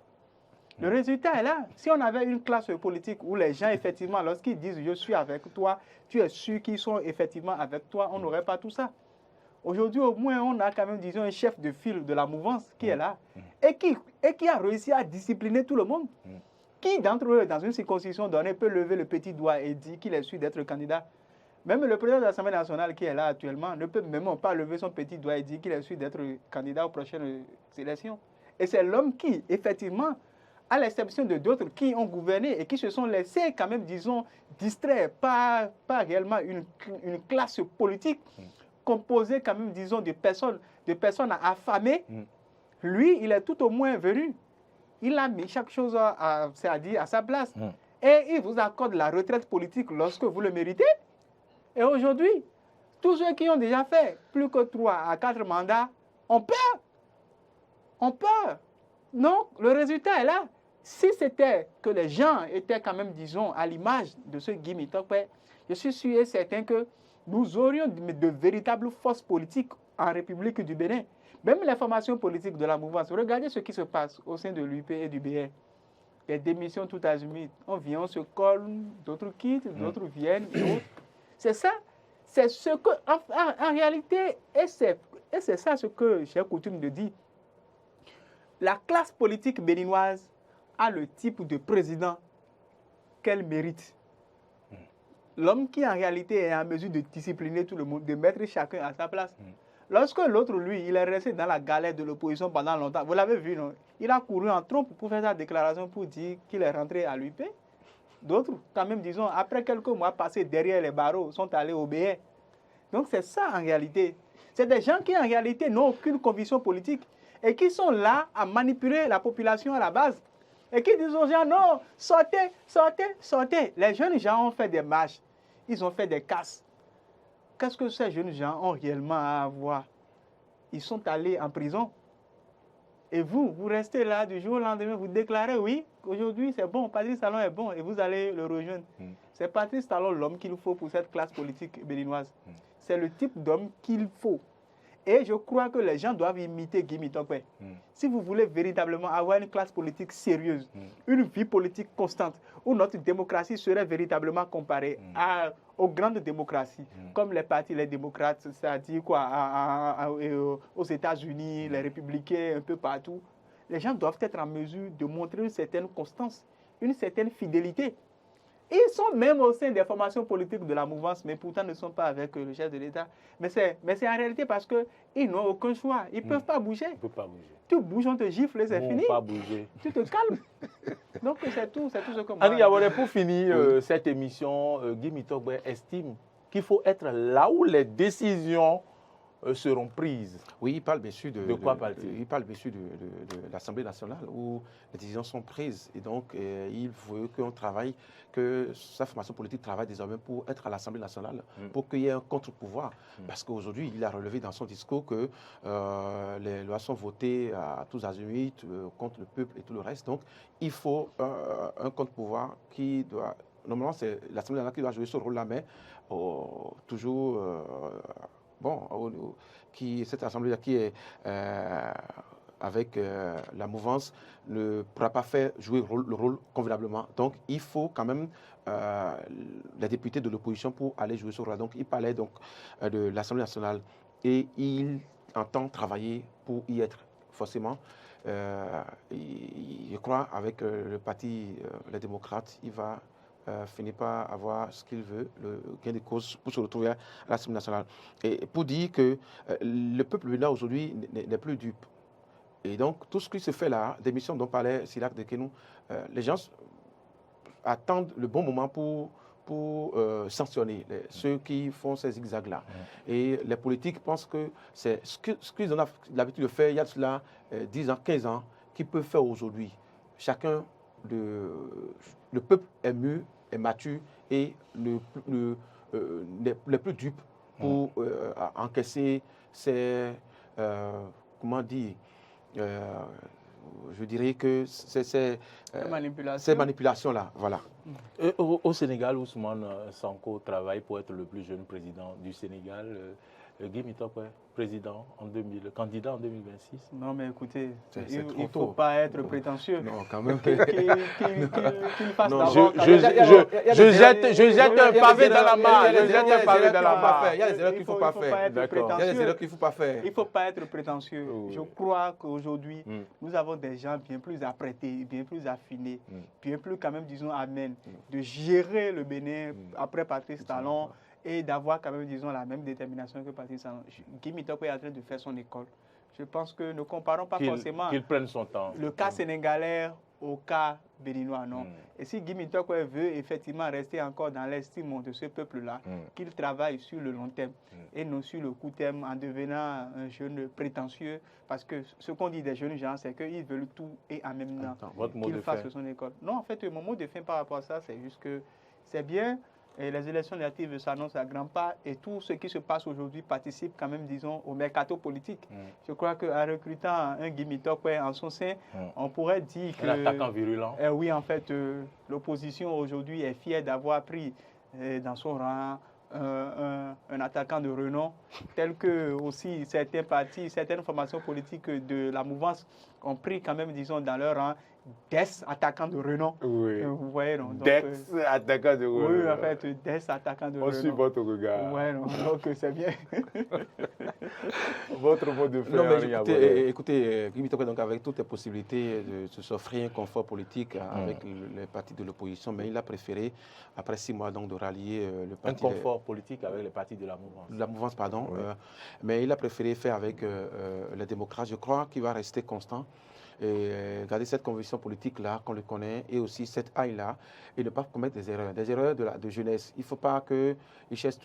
Le résultat est là. Si on avait une classe politique où les gens, effectivement, lorsqu'ils disent « je suis avec toi », tu es sûr qu'ils sont effectivement avec toi, on n'aurait pas tout ça. Aujourd'hui, au moins, on a quand même, disons, un chef de file de la mouvance qui est là et qui a réussi à discipliner tout le monde. Qui d'entre eux, dans une circonscription donnée, peut lever le petit doigt et dire qu'il est sûr d'être candidat? Même le président de l'Assemblée nationale qui est là actuellement ne peut même pas lever son petit doigt et dire qu'il est sûr d'être candidat aux prochaines élections. Et c'est l'homme qui, effectivement, à l'exception de d'autres qui ont gouverné et qui se sont laissés quand même, disons, distraits par réellement une classe politique composée quand même, disons, de personnes affamées. Lui, il est tout au moins venu. Il a mis chaque chose à sa place. Et il vous accorde la retraite politique lorsque vous le méritez. Et aujourd'hui, tous ceux qui ont déjà fait plus que 3 à 4 mandats ont peur. Ont peur. Donc, le résultat est là. Si c'était que les gens étaient quand même, disons, à l'image de ce Guy Mitokwe, je suis sûr et certain que nous aurions de véritables forces politiques en République du Bénin. Même les formations politiques de la mouvance, regardez ce qui se passe au sein de l'UP et du BN. Les démissions tout azimut. On vient, on se colle, d'autres quittent, d'autres viennent, d'autres. C'est ça. C'est ce que, en réalité, et c'est ça ce que j'ai coutume de dire. La classe politique béninoise a le type de président qu'elle mérite. L'homme qui, en réalité, est en mesure de discipliner tout le monde, de mettre chacun à sa place. Lorsque l'autre, lui, il est resté dans la galère de l'opposition pendant longtemps, vous l'avez vu, non? Il a couru en trompe pour faire sa déclaration pour dire qu'il est rentré à l'UP. D'autres, quand même, disons, après quelques mois passés derrière les barreaux, sont allés au BR. Donc c'est ça en réalité. C'est des gens qui en réalité n'ont aucune conviction politique et qui sont là à manipuler la population à la base. Et qui disent aux gens, non, sortez, sortez, sortez. Les jeunes gens ont fait des marches, ils ont fait des casses. Qu'est-ce que ces jeunes gens ont réellement à avoir? Ils sont allés en prison. Et vous restez là du jour au lendemain, vous déclarez, oui, aujourd'hui c'est bon, Patrice Talon est bon, et vous allez le rejoindre. C'est Patrice Talon l'homme qu'il faut pour cette classe politique béninoise. C'est le type d'homme qu'il faut. Et je crois que les gens doivent imiter Guy Mitokwe. Si vous voulez véritablement avoir une classe politique sérieuse, une vie politique constante, où notre démocratie serait véritablement comparée aux grandes démocraties, comme les partis, les démocrates, c'est-à-dire quoi, aux États-Unis, les républicains, un peu partout, les gens doivent être en mesure de montrer une certaine constance, une certaine fidélité. Ils sont même au sein des formations politiques de la mouvance, mais pourtant ne sont pas avec le chef de l'État. Mais c'est en réalité parce qu'ils n'ont aucun choix. Ils ne peuvent pas bouger. Ils ne peuvent pas bouger. Tu bouges, on te gifle, c'est fini. Pas bouger. Tu te calmes. Donc c'est tout ce que moi... Henri Yaboré, pour finir cette émission, Guy Mitokwe estime qu'il faut être là où les décisions seront prises. Oui, il parle bien sûr de quoi parle-t-il? Il parle bien sûr de l'Assemblée nationale où les décisions sont prises. Et donc, il veut qu'on travaille, que sa formation politique travaille désormais pour être à l'Assemblée nationale, pour qu'il y ait un contre-pouvoir. Parce qu'aujourd'hui, il a relevé dans son discours que les lois sont votées à tous azimuts contre le peuple et tout le reste. Donc, il faut un contre-pouvoir qui doit... Normalement, c'est l'Assemblée nationale qui doit jouer ce rôle-là, mais toujours... cette assemblée-là qui est avec la mouvance ne pourra pas faire jouer le rôle convenablement. Donc, il faut quand même les députés de l'opposition pour aller jouer ce rôle. Donc, il parlait donc de l'Assemblée nationale et il entend travailler pour y être forcément. Je crois avec le parti les démocrates, il va finit par avoir ce qu'il veut, le gain de cause, pour se retrouver à l'Assemblée nationale. Et pour dire que le peuple béninois aujourd'hui n'est plus dupe. Et donc, tout ce qui se fait là, des missions dont parlait Sirak de Kenou, les gens attendent le bon moment pour sanctionner ceux qui font ces zigzags-là. Et les politiques pensent que c'est ce qu'ils ont l'habitude de faire il y a de cela 10 ans, 15 ans, qu'ils peuvent faire aujourd'hui. Chacun, le peuple est mûr, est mature et n'est plus dupe pour encaisser ces, comment dire, je dirais que ces manipulations-là, voilà. Au Sénégal, Ousmane Sonko travaille pour être le plus jeune président du Sénégal. Guy Mitokwe, candidat en 2026. Non, mais écoutez, C'est il trop ne faut tôt. pas être prétentieux. Non, quand même. Qu'il fasse Non, d'abord. Je jette un pavé dans la mare. Je jette un pavé dans la mare. Il y a des erreurs qu'il ne faut pas faire. D'accord. Il y a des erreurs qu'il ne faut pas faire. Il ne faut pas être prétentieux. Oui. Je crois qu'aujourd'hui, Mm. nous avons des gens bien plus apprêtés, bien plus affinés, bien plus quand même, disons, amen, de gérer le Bénin après Patrice Talon et d'avoir quand même, disons, la même détermination que Patrice Talon. Guy Mitokwe est en train de faire son école. Je pense que ne comparons pas forcément Qu'il prenne son temps. le cas sénégalais au cas béninois, non. Et si Guy Mitokwe veut effectivement rester encore dans l'estime de ce peuple-là, qu'il travaille sur le long terme et non sur le court terme en devenant un jeune prétentieux, parce que ce qu'on dit des jeunes gens, c'est qu'ils veulent tout et en même temps Votre mot qu'il de fasse fin. son école. Non, en fait, mon mot de fin par rapport à ça, c'est juste que c'est bien. Et les élections législatives s'annoncent à grands pas et tout ce qui se passe aujourd'hui participe quand même, disons, au mercato politique. Je crois qu'en recrutant un Guy Mitokwe en son sein, on pourrait dire que... Un attaquant virulent. oui, en fait, l'opposition aujourd'hui est fière d'avoir pris dans son rang un attaquant de renom, tel que aussi certains partis, certaines formations politiques de la mouvance ont pris quand même, disons, dans leur rang des attaquants de renom. Oui. Vous voyez, non? Donc, Des attaquants de oui, en fait, des attaquants de On suit renom. votre regard. Ouais, non, donc c'est bien. Votre mot de fin. Non, mais Henri Abodé. écoutez, Guy Mitokwe, donc avec toutes les possibilités de s'offrir un confort politique avec les partis de l'opposition, mais il a préféré, après 6 mois, donc, de rallier le Un parti. confort politique avec les partis de la mouvance. La mouvance, pardon. Oui. Mais il a préféré faire avec les démocrates. Je crois qu'il va rester constant et garder cette conviction politique-là qu'on le connaît et aussi cette haine-là et ne pas commettre des erreurs de jeunesse. Il ne faut pas qu'il cherche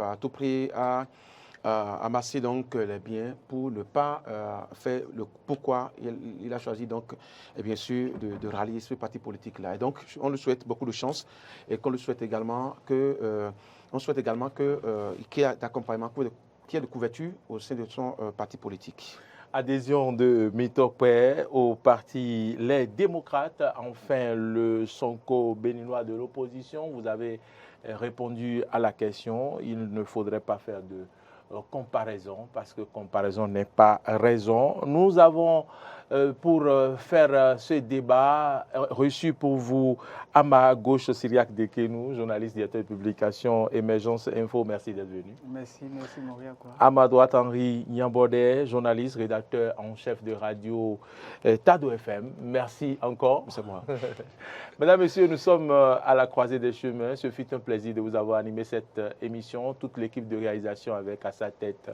à tout prix à amasser donc les biens pour ne pas faire le pourquoi il a choisi donc et bien sûr de rallier ce parti politique-là. Et donc on lui souhaite beaucoup de chance et qu'on lui souhaite également qu'il y ait d'accompagnement, qu'il y ait de couverture au sein de son parti politique. Adhésion de Mitokwe au parti Les Démocrates, enfin le Sonko béninois de l'opposition. Vous avez répondu à la question. Il ne faudrait pas faire de comparaison parce que comparaison n'est pas raison. Nous avons pour faire ce débat reçu pour vous à ma gauche Cyriaque Dekenou, journaliste, directeur de publication Émergence Info. Merci d'être venu. Merci Mauriac. À ma droite, Henri Nyambodé, journaliste, rédacteur en chef de radio Tado FM. Merci encore. C'est moi. Mesdames, Messieurs, nous sommes à la croisée des chemins. Ce fut un plaisir de vous avoir animé cette émission. Toute l'équipe de réalisation avec à sa tête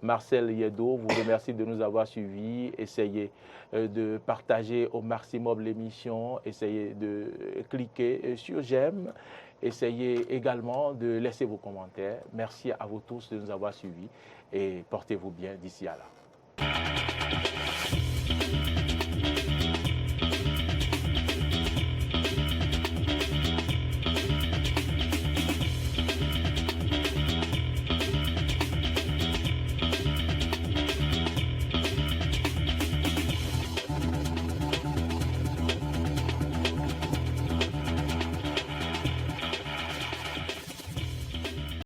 Marcel Yedo vous remercie de nous avoir suivis. Essayez de partager au maximum l'émission. Essayez de cliquer sur j'aime. Essayez également de laisser vos commentaires. Merci à vous tous de nous avoir suivis et portez-vous bien d'ici à là.